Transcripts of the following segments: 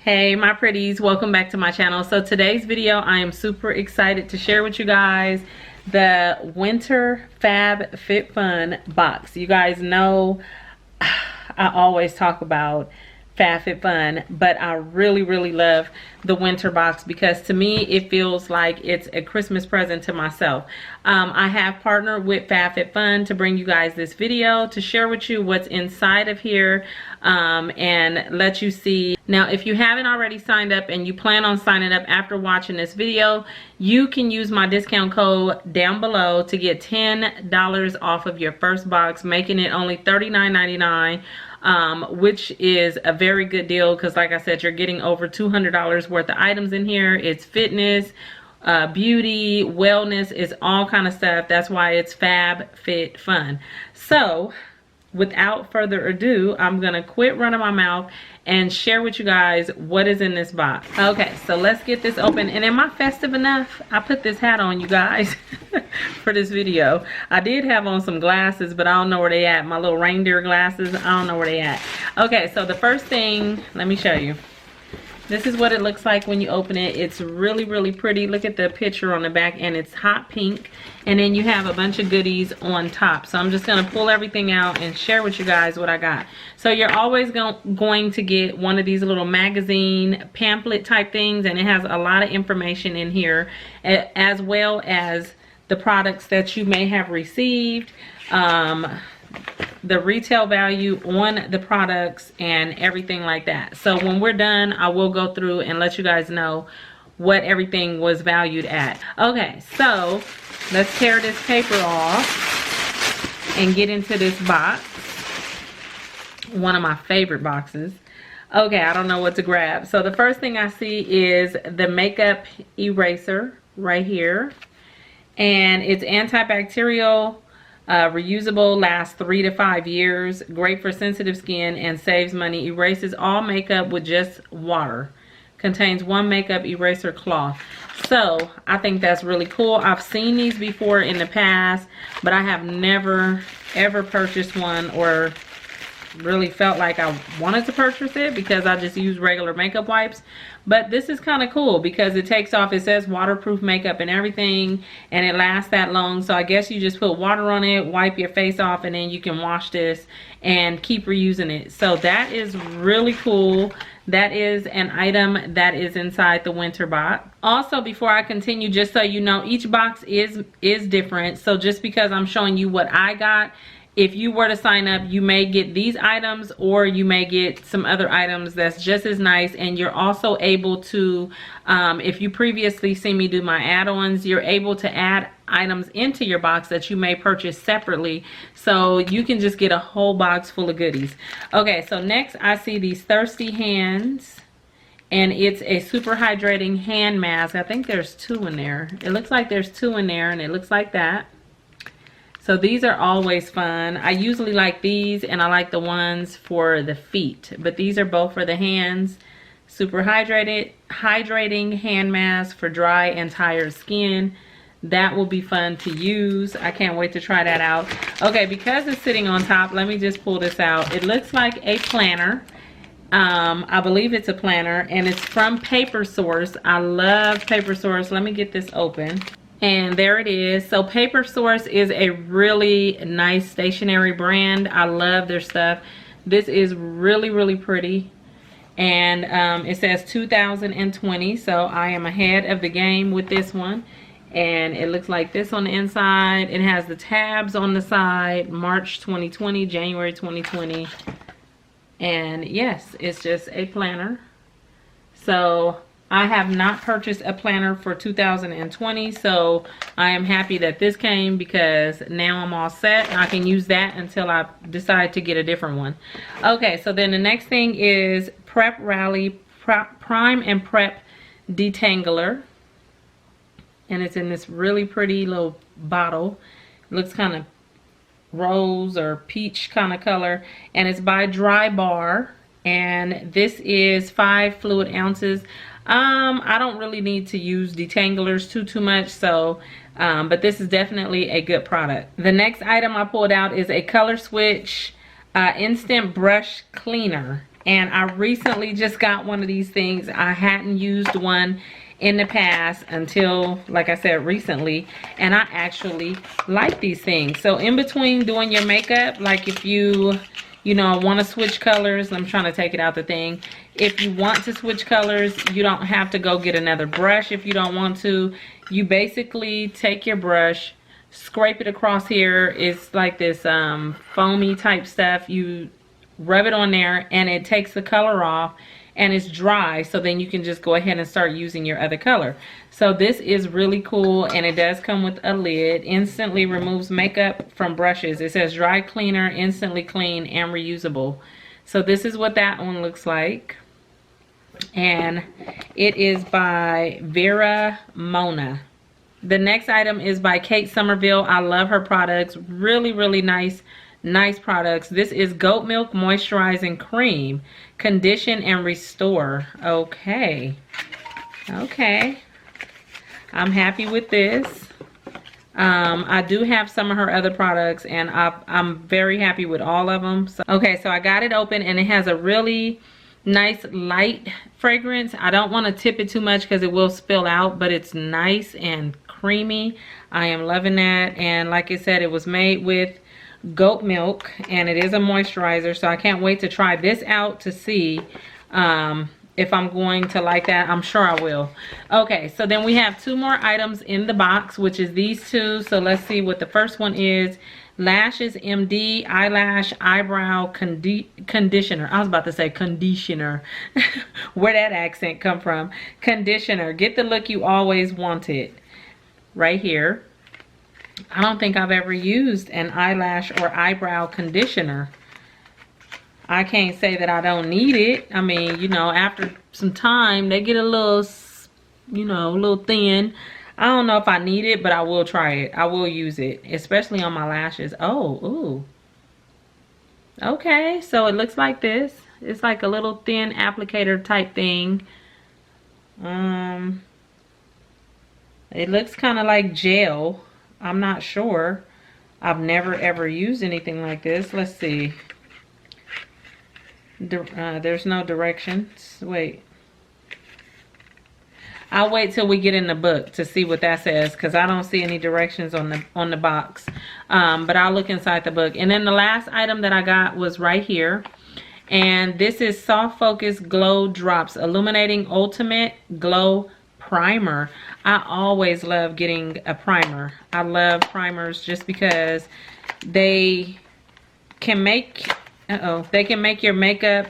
Hey my pretties, welcome back to my channel. So today's video, I am super excited to share with you guys the winter Fabfitfun box. You guys know I always talk about Fabfitfun, but I really love the winter box because to me it feels like it's a Christmas present to myself. I have partnered with Fabfitfun to bring you guys this video to share with you what's inside of here and let you see. Now if you haven't already signed up and you plan on signing up after watching this video, you can use my discount code down below to get $10 off of your first box, making it only $39.99. Which is a very good deal because like I said, you're getting over $200 worth of items in here. It's fitness, beauty, wellness, is all kind of stuff. That's why it's Fabfitfun. So without further ado, I'm gonna quit running my mouth and share with you guys what is in this box. Okay, so let's get this open. And am I festive enough? I put this hat on, you guys, for this video. I did have on some glasses, but I don't know where they at. My little reindeer glasses, I don't know where they at. Okay, so the first thing, let me show you. This is what it looks like when you open it. It's really pretty. Look at the picture on the back, and it's hot pink. And then you have a bunch of goodies on top. So I'm just gonna pull everything out and share with you guys what I got. So you're always going to get one of these little magazine pamphlet type things, and it has a lot of information in here, as well as the products that you may have received, the retail value on the products and everything like that. So when we're done, I will go through and let you guys know what everything was valued at. Okay, so let's tear this paper off and get into this box. One of my favorite boxes. Okay, I don't know what to grab. So the first thing I see is the makeup eraser right here, and it's antibacterial, reusable, lasts 3 to 5 years, great for sensitive skin and saves money. Erases all makeup with just water. Contains 1 makeup eraser cloth. So I think that's really cool. I've seen these before in the past, but I have never ever purchased one or really felt like I wanted to purchase it because I just use regular makeup wipes. But this is kind of cool because it takes off, it says waterproof makeup and everything, and it lasts that long. So I guess you just put water on it, wipe your face off, and then you can wash this and keep reusing it. So that is really cool. That is an item that is inside the winter box. Also, before I continue, just so you know, each box is different. So just because I'm showing you what I got, if you were to sign up, you may get these items or you may get some other items that's just as nice. And you're also able to, if you previously seen me do my add-ons, you're able to add items into your box that you may purchase separately. So you can just get a whole box full of goodies. Okay, so next I see these Thirsty Hands. And it's a super hydrating hand mask. I think there's 2 in there. It looks like there's 2 in there, and it looks like that. So these are always fun. I usually like these, and I like the ones for the feet, but these are both for the hands. Super hydrating hand mask for dry and tired skin. That will be fun to use. I can't wait to try that out. Okay, because it's sitting on top, let me just pull this out. It looks like a planner. I believe it's a planner, and it's from Paper Source. I love Paper Source. Let me get this open. And there it is. So Paper Source is a really nice stationery brand. I love their stuff. This is really pretty. And it says 2020. So I am ahead of the game with this one. And it looks like this on the inside. It has the tabs on the side. March 2020, January 2020. And yes, it's just a planner. So I have not purchased a planner for 2020, so I am happy that this came because now I'm all set and I can use that until I decide to get a different one. Okay, so then the next thing is Prep Rally Prime and Prep Detangler. And it's in this really pretty little bottle. It looks kind of rose or peach kind of color. And it's by Dry Bar. And this is 5 fluid ounces. I don't really need to use detanglers too much, so but this is definitely a good product. The next item I pulled out is a Color Switch instant brush cleaner, And I recently just got one of these things. I hadn't used one in the past until, like I said, recently, and I actually like these things. So in between doing your makeup, like if you know, want to switch colors, I'm trying to take it out the thing. If you want to switch colors, you don't have to go get another brush. If you don't want to, you basically take your brush, scrape it across here. It's like this foamy type stuff. You rub it on there and it takes the color off, and it's dry, so then you can just go ahead and start using your other color. So this is really cool, and it does come with a lid. Instantly removes makeup from brushes. It says dry cleaner, instantly clean, and reusable. So this is what that one looks like. And it is by Vera Mona. The next item is by Kate Somerville. I love her products. Really, really nice products. This is goat milk moisturizing cream, condition and restore. Okay, I'm happy with this. I do have some of her other products, and I'm very happy with all of them. So, okay, so I got it open, and it has a really nice light fragrance. I don't want to tip it too much because it will spill out, but it's nice and creamy. I am loving that. And like I said, it was made with goat milk, and it is a moisturizer, so I can't wait to try this out to see if I'm going to like that. I'm sure I will. Okay, so then we have two more items in the box, which is these two. So let's see what the first one is. Lashes MD eyelash eyebrow conditioner. I was about to say conditioner. Where that accent come from? Conditioner. Get the look you always wanted. Right here. I don't think I've ever used an eyelash or eyebrow conditioner. I can't say that I don't need it. I mean, you know, after some time, they get a little, you know, a little thin. I don't know if I need it, but I will try it. I will use it, especially on my lashes. Oh, ooh. Okay, so it looks like this. It's like a little thin applicator type thing. It looks kind of like gel. I'm not sure. I've never ever used anything like this. Let's see. There's no directions. Wait. I'll wait till we get in the book to see what that says, because I don't see any directions on the box. But I'll look inside the book. And then the last item that I got was right here. And this is Soft Focus Glow Drops Illuminating Ultimate Glow Primer. I always love getting a primer. I love primers just because they can make your makeup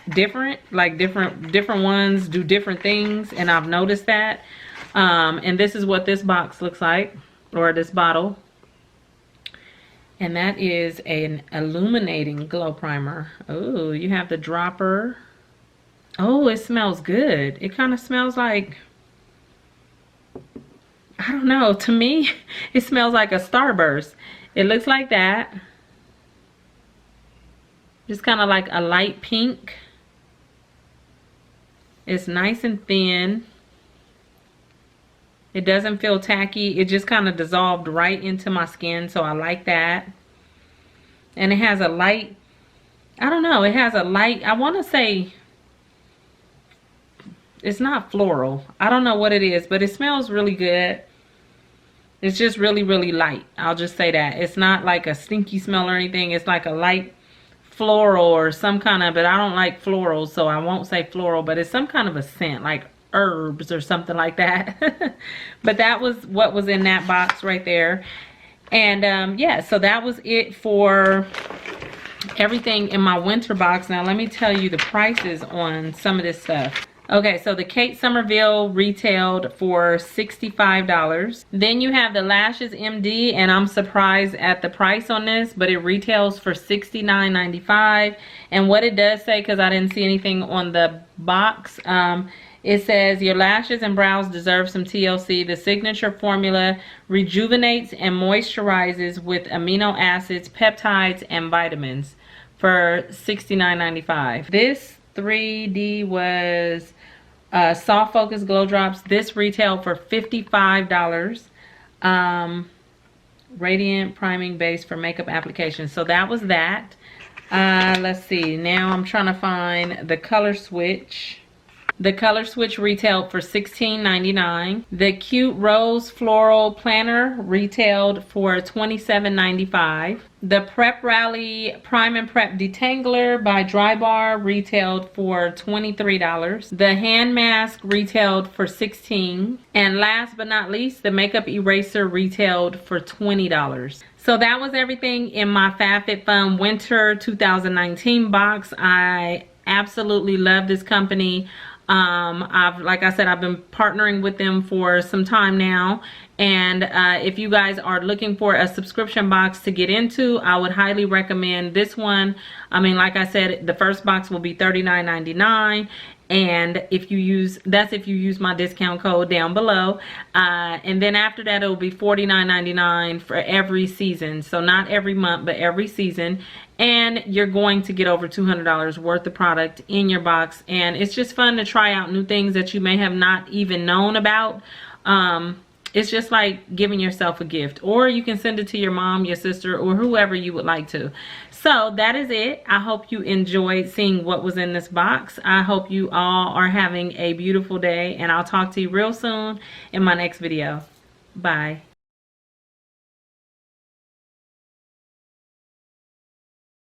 different. Like different ones do different things, and I've noticed that. And this is what this box looks like, or this bottle. And that is an illuminating glow primer. Oh, you have the dropper. Oh, it smells good. It kind of smells like, I don't know, to me, it smells like a Starburst. It looks like that. Just kind of like a light pink. It's nice and thin. It doesn't feel tacky. It just kind of dissolved right into my skin, so I like that. And it has a light, I don't know, it has a light, I want to say, it's not floral. I don't know what it is, but it smells really good. It's just really, really light. I'll just say that. It's not like a stinky smell or anything. It's like a light floral or some kind of, but I don't like florals, so I won't say floral, but it's some kind of a scent, like herbs or something like that. But that was what was in that box right there. And yeah, so that was it for everything in my winter box. Now let me tell you the prices on some of this stuff. Okay, so the Kate Somerville retailed for $65. Then you have the Lashes MD, and I'm surprised at the price on this, but it retails for $69.95. And what it does say, because I didn't see anything on the box, it says, your lashes and brows deserve some TLC. The signature formula rejuvenates and moisturizes with amino acids, peptides, and vitamins for $69.95. This 3D was Soft Focus Glow Drops. This retailed for $55. Radiant Priming Base for makeup application. So that was that. Let's see. Now I'm trying to find the color switch. The color switch retailed for $16.99. The cute rose floral planner retailed for $27.95. The Prep Rally Prime and Prep Detangler by Drybar retailed for $23. The hand mask retailed for $16. And last but not least, the makeup eraser retailed for $20. So that was everything in my Fabfitfun Winter 2019 box. I absolutely love this company. Like I said, I've been partnering with them for some time now. And if you guys are looking for a subscription box to get into, I would highly recommend this one. I mean, like I said, the first box will be $39.99. And if you use my discount code down below, and then after that it will be $49.99 for every season. So not every month, but every season. And you're going to get over $200 worth of product in your box. And it's just fun to try out new things that you may have not even known about. It's just like giving yourself a gift, or you can send it to your mom, your sister, or whoever you would like to. So that is it. I hope you enjoyed seeing what was in this box. I hope you all are having a beautiful day, and I'll talk to you real soon in my next video. Bye.